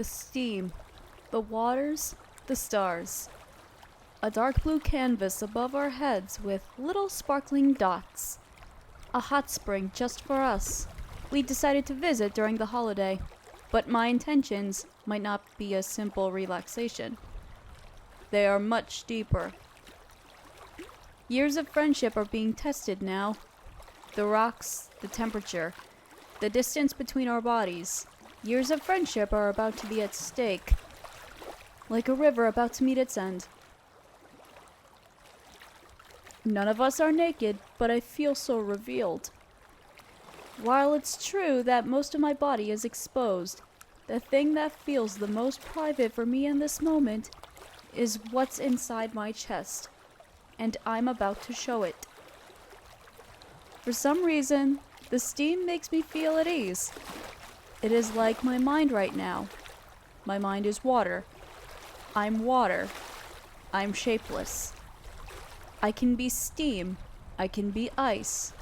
the steam, the waters, the stars. A dark blue canvas above our heads with little sparkling dots. A hot spring just for us. We decided to visit during the holiday, but my intentions might not be a simple relaxation. They are much deeper. Years of friendship are being tested now. The rocks, the temperature, the distance between our bodies. Years of friendship are about to be at stake, like a river about to meet its end. None of us are naked, but I feel so revealed. While it's true that most of my body is exposed, the thing that feels the most private for me in this moment is what's inside my chest, and I'm about to show it. For some reason, the steam makes me feel at ease. It is like my mind right now. My mind is water. I'm water. I'm shapeless. I can be steam. I can be ice.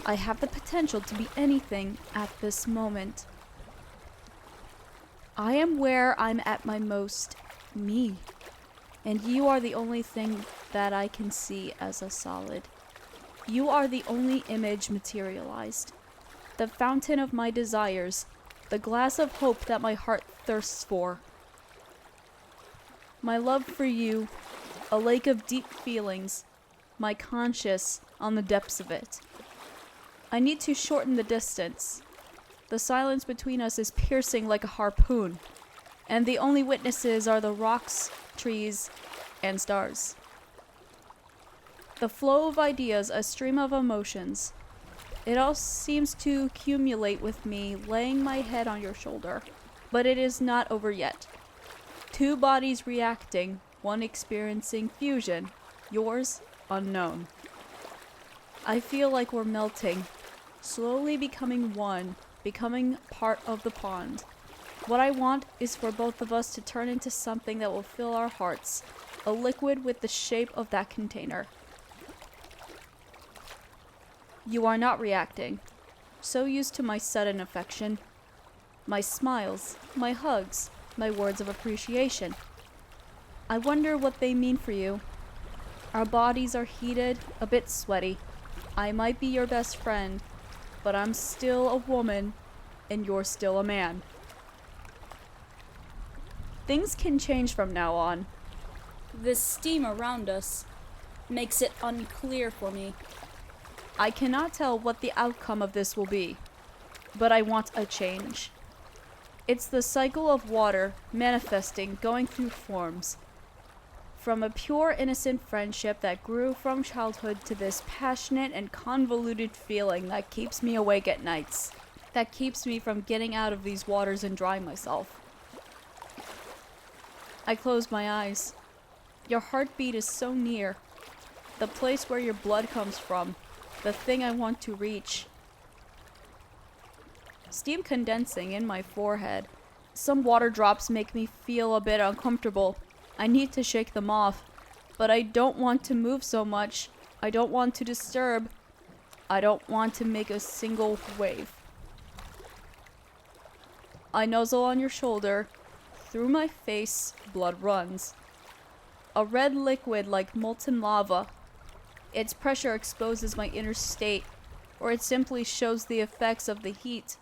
I have the potential to be anything at this moment. I am where I'm at my most me. And you are the only thing that I can see as a solid. You are the only image materialized. The fountain of my desires. The glass of hope that my heart thirsts for. My love for you, a lake of deep feelings, my conscience on the depths of it. I need to shorten the distance. The silence between us is piercing like a harpoon, and the only witnesses are the rocks, trees, and stars. The flow of ideas, a stream of emotions. It all seems to accumulate with me laying my head on your shoulder, but it is not over yet. Two bodies reacting, one experiencing fusion, yours unknown. I feel like we're melting, slowly becoming one, becoming part of the pond. What I want is for both of us to turn into something that will fill our hearts, a liquid with the shape of that container. You are not reacting, so used to my sudden affection, my smiles, my hugs, my words of appreciation. I wonder what they mean for you. Our bodies are heated, a bit sweaty. I might be your best friend, but I'm still a woman, and you're still a man. Things can change from now on. This steam around us makes it unclear for me. I cannot tell what the outcome of this will be, but I want a change. It's the cycle of water manifesting, going through forms. From a pure, innocent friendship that grew from childhood to this passionate and convoluted feeling that keeps me awake at nights, that keeps me from getting out of these waters and drying myself. I close my eyes. Your heartbeat is so near. The place where your blood comes from. The thing I want to reach. Steam condensing in my forehead. Some water drops make me feel a bit uncomfortable. I need to shake them off, but I don't want to move so much. I don't want to disturb. I don't want to make a single wave. I nuzzle on your shoulder. Through my face, blood runs. A red liquid like molten lava. Its pressure exposes my inner state, or it simply shows the effects of the heat.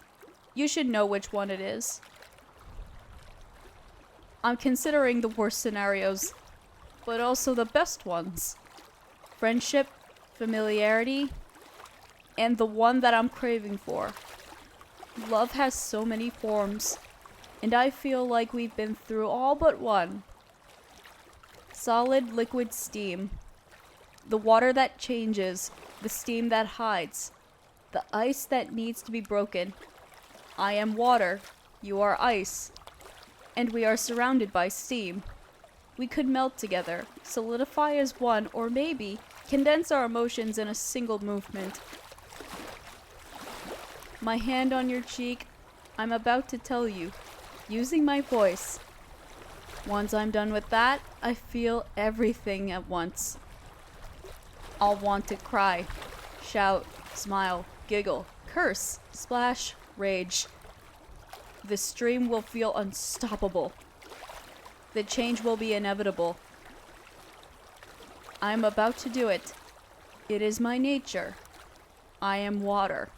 You should know which one it is. I'm considering the worst scenarios, but also the best ones. Friendship, familiarity, and the one that I'm craving for. Love has so many forms, and I feel like we've been through all but one. Solid liquid steam. The water that changes, the steam that hides, the ice that needs to be broken. I am water, you are ice, and we are surrounded by steam. We could melt together, solidify as one, or maybe condense our emotions in a single movement. My hand on your cheek, I'm about to tell you, using my voice. Once I'm done with that, I feel everything at once. I'll want to cry, shout, smile, giggle, curse, splash, rage. The stream will feel unstoppable. The change will be inevitable. I am about to do it. It is my nature. I am water.